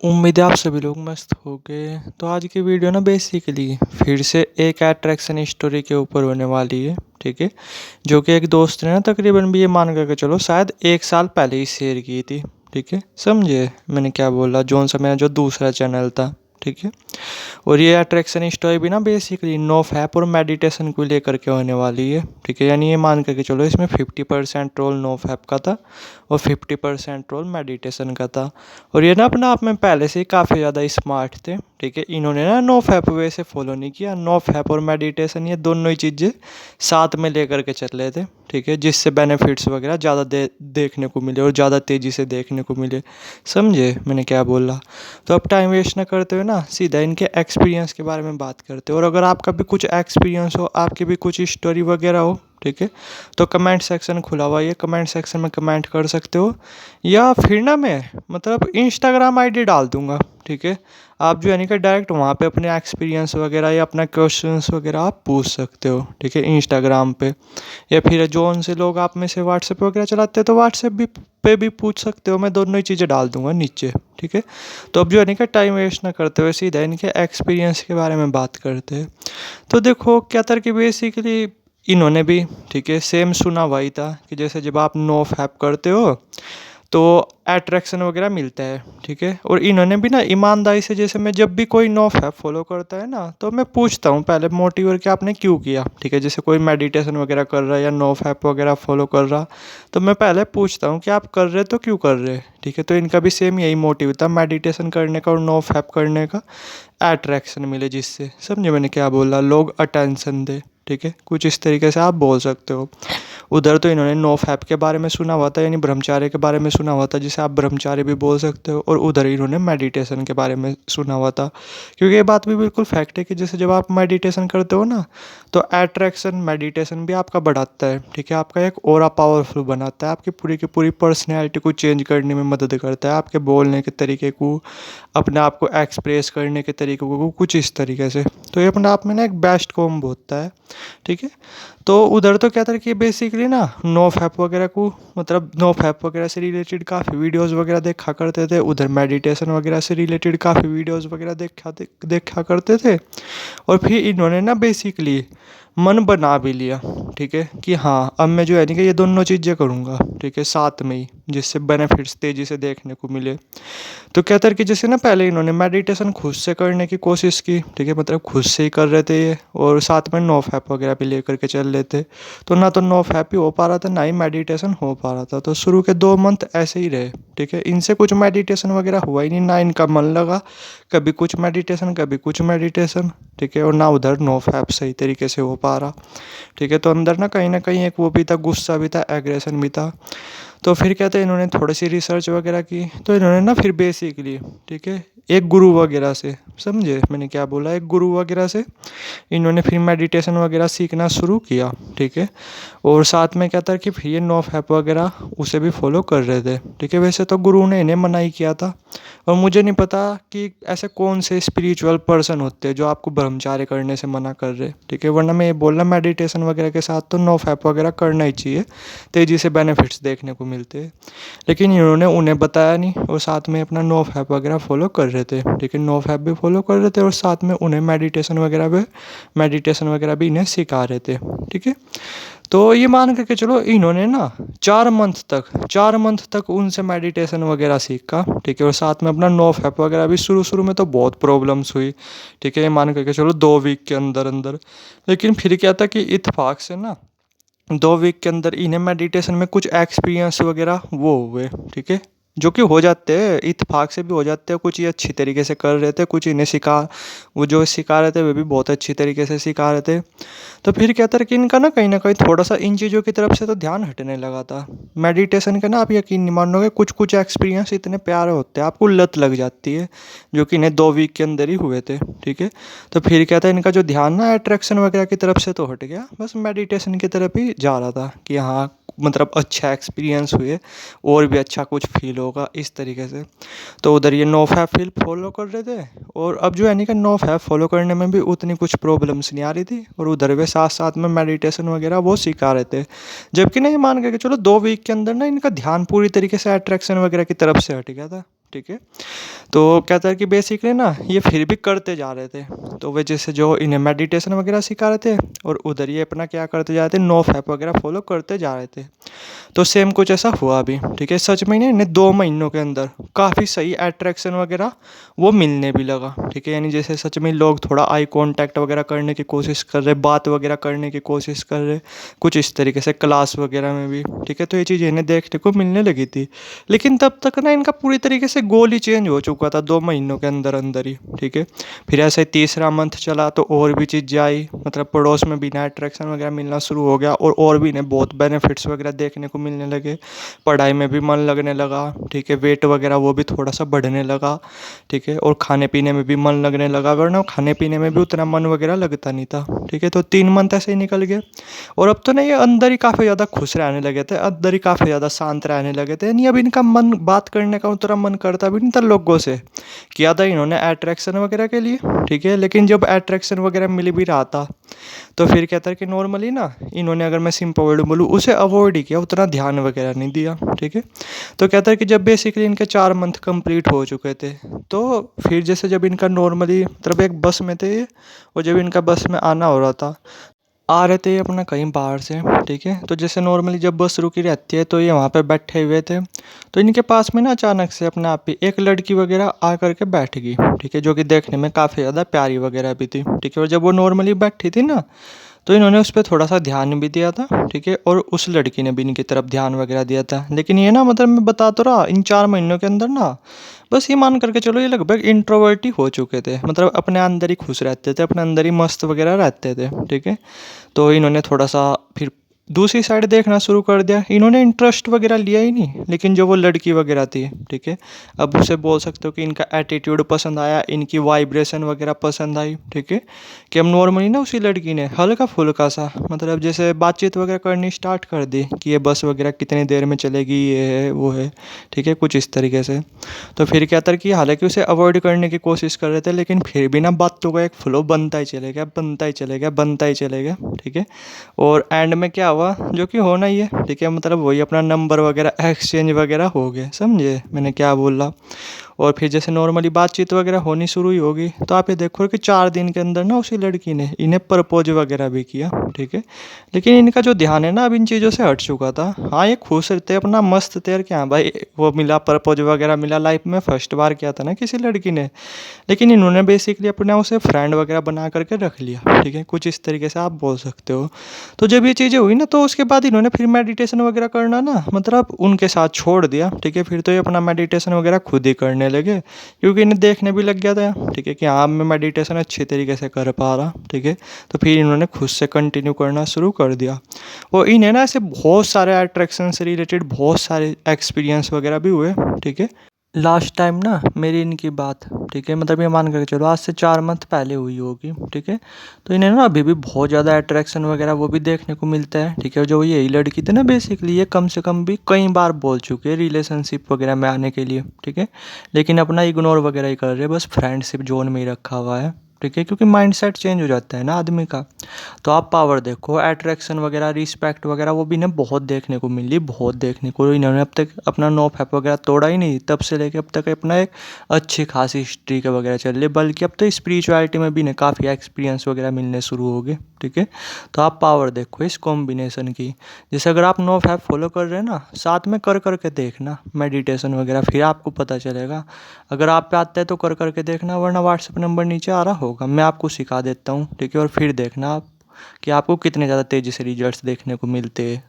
उम्मीद है आप सभी लोग मस्त होंगे। तो आज की वीडियो ना बेसिकली फिर से एक अट्रैक्शन स्टोरी के ऊपर होने वाली है। ठीक है, जो कि एक दोस्त ने ना तकरीबन भी ये मान करके चलो शायद 1 साल पहले ही शेयर की थी। ठीक है, समझे मैंने क्या बोला, जोन सा मेरा जो दूसरा चैनल था। ठीक है, और ये अट्रैक्शन स्टोरी भी ना बेसिकली नो फैप और मेडिटेशन को लेकर के होने वाली है। ठीक है, यानी ये मान करके चलो इसमें 50% रोल नो फैप का था और 50% रोल मेडिटेशन का था। और ये ना अपने आप में पहले से ही काफ़ी ज़्यादा स्मार्ट थे। ठीक है, इन्होंने ना नो फैप वे से फॉलो नहीं किया, नो फैप और मेडिटेशन ये दोनों ही चीज़ें साथ में लेकर के चल रहे थे। ठीक है, जिससे बेनिफिट्स वगैरह ज़्यादा देखने को मिले और ज़्यादा तेज़ी से देखने को मिले। समझे मैंने क्या बोला। तो अब टाइम वेस्ट ना करते हुए ना सीधा इनके एक्सपीरियंस के बारे में बात करते हो। और अगर आपका भी कुछ एक्सपीरियंस हो, आपकी भी कुछ स्टोरी वगैरह हो, ठीक है, तो कमेंट सेक्शन खुला हुआ है, कमेंट सेक्शन में कमेंट कर सकते हो। या फिर ना मैं मतलब इंस्टाग्राम आईडी डाल दूंगा। ठीक है, आप जो है कि डायरेक्ट वहाँ पे अपने एक्सपीरियंस वगैरह या अपना क्वेश्चंस वगैरह आप पूछ सकते हो। ठीक है, इंस्टाग्राम पे। या फिर जो उनसे लोग आप में से व्हाट्सएप वगैरह चलाते हैं तो व्हाट्सएप भी पे भी पूछ सकते हो। मैं दोनों ही चीज़ें डाल दूंगा नीचे। ठीक है, तो अब जो है कि टाइम वेस्ट ना करते हुए सीधा इनके एक्सपीरियंस के बारे में बात करते हैं। तो देखो क्या था कि बेसिकली इन्होंने भी ठीक है सेम सुना वही था कि जैसे जब आप नो फैप करते हो तो अट्रैक्शन वगैरह मिलता है। ठीक है, और इन्होंने भी ना ईमानदारी से, जैसे मैं जब भी कोई नो फैप फॉलो करता है ना तो मैं पूछता हूँ पहले मोटिवेट कि आपने क्यों किया। ठीक है, जैसे कोई मेडिटेशन वगैरह कर रहा है या नो फैप वगैरह फॉलो कर रहा, तो मैं पहले पूछता हूँ कि आप कर रहे तो क्यों कर रहे। ठीक है, तो इनका भी सेम यही मोटिव था मेडिटेशन करने का और नो फैप करने का, अट्रैक्शन मिले जिससे। समझे मैंने क्या बोला, लोग अटेंशन दे। ठीक है, कुछ इस तरीके से आप बोल सकते हो। उधर तो इन्होंने नो फैप के बारे में सुना हुआ था, यानी ब्रह्मचार्य के बारे में सुना हुआ था, जिसे आप ब्रह्मचार्य भी बोल सकते हो। और उधर इन्होंने मेडिटेशन के बारे में सुना हुआ था। क्योंकि ये बात भी बिल्कुल फैक्ट है कि जैसे जब आप मेडिटेशन करते हो ना तो अट्रैक्शन मेडिटेशन भी आपका बढ़ाता है। ठीक है, आपका एक ऑरा पावरफुल बनाता है, आपकी पूरी की पूरी पर्सनैलिटी को चेंज करने में मदद करता है, आपके बोलने के तरीके को, अपने आप को एक्सप्रेस करने के तरीके को, कुछ इस तरीके से। तो ये अपने आप में ना एक बेस्ट कॉम्बो होता है। ठीक है, तो उधर तो क्या था कि बेसिकली ना नो फैप वगैरह को, मतलब नो फैप वगैरह से रिलेटेड काफ़ी वीडियोस वगैरह देखा करते थे। उधर मेडिटेशन वगैरह से रिलेटेड काफ़ी वीडियोस वगैरह देखा करते थे। और फिर इन्होंने ना बेसिकली मन बना भी लिया। ठीक है, कि हाँ अब मैं जो है कि ये दोनों चीज़ें करूँगा। ठीक है, साथ में ही, जिससे बेनिफिट्स तेज़ी से देखने को मिले। तो क्या था कि जैसे ना पहले इन्होंने मेडिटेशन खुद से करने की कोशिश की। ठीक है, मतलब खुद से ही कर रहे थे ये, और साथ में नो फैप वगैरह भी लेकर के चल रहे थे। तो ना तो नो फैप ही हो पा रहा था, ना ही मेडिटेशन हो पा रहा था। तो शुरू के 2 मंथ ऐसे ही रहे। ठीक है, इनसे कुछ मेडिटेशन वगैरह हुआ ही नहीं, ना इनका मन लगा। कभी कुछ मेडिटेशन, कभी कुछ मेडिटेशन। ठीक है, और ना उधर नो फैप सही तरीके से हो पा रहा। ठीक है, तो अंदर ना कहीं एक वो भी था, गुस्सा भी था, एग्रेशन भी था। तो फिर क्या था, इन्होंने थोड़ी सी रिसर्च वगैरह की। तो इन्होंने ना फिर बेसिकली, ठीक है, एक गुरु वगैरह से, समझे मैंने क्या बोला, एक गुरु वगैरह से इन्होंने फिर मेडिटेशन वगैरह सीखना शुरू किया। ठीक है, और साथ में क्या था कि फिर ये नो फैप वगैरह उसे भी फॉलो कर रहे थे। ठीक है, वैसे तो गुरु ने इन्हें मना ही किया था। और मुझे नहीं पता कि ऐसे कौन से स्पिरिचुअल पर्सन होते हैं जो आपको ब्रह्मचार्य करने से मना कर रहे। ठीक है, वरना मैं ये बोलना मेडिटेशन वगैरह के साथ तो नो फैप वगैरह करना ही चाहिए, तेज़ी से बेनिफिट्स देखने को मिलते हैं। लेकिन इन्होंने उन्हें बताया नहीं और साथ में अपना नो फैप वगैरह फॉलो कर रहे थे। ठीक है, नो फैप भी फॉलो कर रहे थे और साथ में उन्हें मेडिटेशन वगैरह भी इन्हें सिखा रहे थे। ठीक है, तो ये मान करके चलो इन्होंने ना 4 मंथ तक उनसे मेडिटेशन वगैरह सीखा। ठीक है, और साथ में अपना नो फैप वगैरह भी, शुरू शुरू में तो बहुत प्रॉब्लम्स हुई। ठीक है, ये मान करके चलो 2 वीक के अंदर अंदर। लेकिन फिर क्या था कि इत्तेफाक से ना 2 वीक के अंदर इन्हें मेडिटेशन में कुछ एक्सपीरियंस वगैरह वो हुए। ठीक है, जो कि हो जाते हैं, इत्तेफाक से भी हो जाते हैं। कुछ ये अच्छी तरीके से कर रहे थे, कुछ इन्हें वो जो सिखा रहे थे वे भी बहुत अच्छी तरीके से सिखा रहे थे। तो फिर क्या था कि इनका ना कहीं थोड़ा सा इन चीज़ों की तरफ से तो ध्यान हटने लगा था। मेडिटेशन के ना आप यकीन नहीं मानोगे, कुछ कुछ एक्सपीरियंस इतने प्यारे होते हैं, आपको लत लग जाती है, जो कि इन्हें 2 वीक के अंदर ही हुए थे। ठीक है, तो फिर क्या था, इनका जो ध्यान ना अट्रैक्शन वगैरह की तरफ से तो हट गया, बस मेडिटेशन की तरफ ही जा रहा था कि हाँ मतलब अच्छा एक्सपीरियंस हुए और भी अच्छा कुछ फील होगा इस तरीके से। तो उधर ये नो फैप फील फॉलो कर रहे थे, और अब जो है नहीं कि नो फैप फॉलो करने में भी उतनी कुछ प्रॉब्लम्स नहीं आ रही थी, और उधर वे साथ साथ में मेडिटेशन वगैरह वो सिखा रहे थे। जबकि नहीं मान के चलो 2 वीक के अंदर ना इनका ध्यान पूरी तरीके से अट्रैक्शन वगैरह की तरफ से हट गया था। ठीक है। तो कहता है कि बेसिकली ना ये फिर भी करते जा रहे थे, तो वे जैसे जो इन्हें मेडिटेशन वगैरह सिखा रहे थे और उधर ये अपना क्या करते जा रहे थे, नो फैप वगैरह फॉलो करते जा रहे थे। तो सेम कुछ ऐसा हुआ भी, ठीक है। सच में इन्हें 2 महीनों के अंदर काफ़ी सही अट्रैक्शन वगैरह वो मिलने भी लगा, ठीक है। यानी जैसे सच में लोग थोड़ा आई कांटेक्ट वगैरह करने की कोशिश कर रहे, बात वगैरह करने की कोशिश कर रहे, कुछ इस तरीके से क्लास वगैरह में भी, ठीक है। तो ये चीज़ इन्हें देखने को मिलने लगी थी। लेकिन तब तक ना इनका पूरी तरीके से गोल ही चेंज हो चुका था 2 महीनों के अंदर अंदर ही, ठीक है। फिर ऐसे तीसरा मंथ चला तो और भी चीज़ें आई, मतलब पड़ोस में भी नया अट्रैक्शन वगैरह मिलना शुरू हो गया और भी इन्हें बहुत बेनिफिट्स वगैरह देखने को मिलने लगे। पढ़ाई में भी मन लगने लगा, ठीक है। वेट वगैरह वो भी थोड़ा सा बढ़ने लगा, ठीक है। और खाने पीने में भी मन लगने लगा, वरना खाने पीने में भी उतना मन वगैरह लगता नहीं था, ठीक है। तो 3 मंथ ऐसे ही निकल गए और अब तो ना ये अंदर ही काफ़ी ज़्यादा खुश रहने लगे थे, अंदर ही काफ़ी ज़्यादा शांत रहने लगे थे। नहीं, अब इनका मन बात करने का उतना मन करता भी नहीं था लोगों से। किया था इन्होंने अट्रैक्शन वगैरह के लिए, ठीक है। लेकिन जब अट्रैक्शन वगैरह मिल भी रहा था तो फिर कहता है कि नॉर्मली ना इन्होंने, अगर मैं सिंपल वर्ड बोलूँ, उसे अवॉइड ही किया, उतना ध्यान वगैरह नहीं दिया, ठीक है। तो कहता है कि जब बेसिकली इनके 4 मंथ कंप्लीट हो चुके थे तो फिर जैसे जब इनका नॉर्मली मतलब एक बस में थे ये, और जब इनका बस में आना हो रहा था, आ रहे थे ये अपना कहीं बाहर से, ठीक है। तो जैसे नॉर्मली जब बस रुकी रहती है तो ये वहाँ पे बैठे हुए थे, तो इनके पास में ना अचानक से अपने आप ही एक लड़की वगैरह आ करके बैठ गई, ठीक है। जो कि देखने में काफ़ी ज़्यादा प्यारी वगैरह भी थी, ठीक है। और जब वो नॉर्मली बैठी थी ना तो इन्होंने उस पर थोड़ा सा ध्यान भी दिया था, ठीक है। और उस लड़की ने भी इनकी तरफ ध्यान वगैरह दिया था। लेकिन ये ना, मतलब मैं बता तो रहा, इन 4 महीनों के अंदर ना बस ये मान करके चलो ये लगभग इंट्रोवर्ट ही हो चुके थे, मतलब अपने अंदर ही खुश रहते थे, अपने अंदर ही मस्त वगैरह रहते थे, ठीक है। तो इन्होंने थोड़ा सा फिर दूसरी साइड देखना शुरू कर दिया। इन्होंने इंटरेस्ट वगैरह लिया ही नहीं, लेकिन जो वो लड़की वगैरह थी, ठीक है, अब उसे बोल सकते हो कि इनका एटीट्यूड पसंद आया, इनकी वाइब्रेशन वगैरह पसंद आई, ठीक है। कि अब नॉर्मली ना उसी लड़की ने हल्का फुल्का सा, मतलब जैसे बातचीत वगैरह करनी स्टार्ट कर दी कि ये बस वगैरह कितनी देर में चलेगी, ये है वो है, ठीक है, कुछ इस तरीके से। तो फिर क्या था कि हालांकि उसे अवॉइड करने की कोशिश कर रहे थे, लेकिन फिर भी ना बातों का एक फ्लो बनता ही चलेगा, बनता ही चलेगा, बनता ही चलेगा, ठीक है। और एंड में क्या हुआ, जो कि होना ही है, ठीक है। मतलब वही अपना नंबर वगैरह एक्सचेंज वगैरह हो गए, समझे मैंने क्या बोला। और फिर जैसे नॉर्मली बातचीत वगैरह होनी शुरू ही होगी, तो आप ये देखो कि 4 दिन के अंदर ना उसी लड़की ने इन्हें प्रपोज वगैरह भी किया, ठीक है। लेकिन इनका जो ध्यान है ना अब इन चीज़ों से हट चुका था। हाँ, ये खुश थे, अपना मस्त थे यार, क्या भाई वो मिला, प्रपोज वगैरह मिला, लाइफ में फर्स्ट बार किया था ना किसी लड़की ने। लेकिन इन्होंने बेसिकली अपना उसे फ्रेंड वगैरह बना करके रख लिया, ठीक है, कुछ इस तरीके से आप बोल सकते हो। तो जब ये चीज़ें हुई ना तो उसके बाद इन्होंने फिर मेडिटेशन वगैरह करना ना, मतलब उनके साथ छोड़ दिया, ठीक है। फिर तो ये अपना मेडिटेशन वगैरह खुद ही करने लगे, क्योंकि इन्हें देखने भी लग गया था, ठीक है, कि हाँ मैं मेडिटेशन अच्छी तरीके से कर पा रहा, ठीक है। तो फिर इन्होंने खुद से कंटिन्यू करना शुरू कर दिया। और इन्हें ना ऐसे बहुत सारे अट्रैक्शन से रिलेटेड बहुत सारे एक्सपीरियंस वगैरह भी हुए, ठीक है। लास्ट टाइम ना मेरी इनकी बात, ठीक है, मतलब ये मान करके चलो आज से 4 मंथ पहले हुई होगी, ठीक है। तो इन्हें ना अभी भी बहुत ज़्यादा अट्रैक्शन वगैरह वो भी देखने को मिलता है, ठीक है। जो यही लड़की थी ना बेसिकली, ये कम से कम भी कई बार बोल चुके हैं रिलेशनशिप वगैरह में आने के लिए, ठीक है। लेकिन अपना इग्नोर वगैरह ही कर रहे, बस फ्रेंडशिप जोन में ही रखा हुआ है, ठीक है। क्योंकि माइंडसेट चेंज हो जाता है ना आदमी का। तो आप पावर देखो, अट्रैक्शन वगैरह, रिस्पेक्ट वगैरह वो भी इन्हें बहुत देखने को मिली, बहुत देखने को। इन्होंने अब तक अपना नो फैप वगैरह तोड़ा ही नहीं, तब से लेके अब तक अपना एक अच्छी खासी हिस्ट्री का वगैरह चल रही है। बल्कि अब तो स्पिरिचुअलिटी में भी इन्हें काफ़ी एक्सपीरियंस वगैरह मिलने शुरू हो गए, ठीक है। तो आप पावर देखो इस कॉम्बिनेशन की। जैसे अगर आप नो फैप फॉलो कर रहे हैं ना, साथ में कर करके देखना मेडिटेशन वगैरह, फिर आपको पता चलेगा। अगर आप पे आता है तो कर करके देखना, वरना व्हाट्सएप नंबर नीचे आ रहा होगा, मैं आपको सिखा देता हूँ, ठीक है। और फिर देखना आप कि आपको कितने ज़्यादा तेज़ी से रिजल्ट्स देखने को मिलते हैं।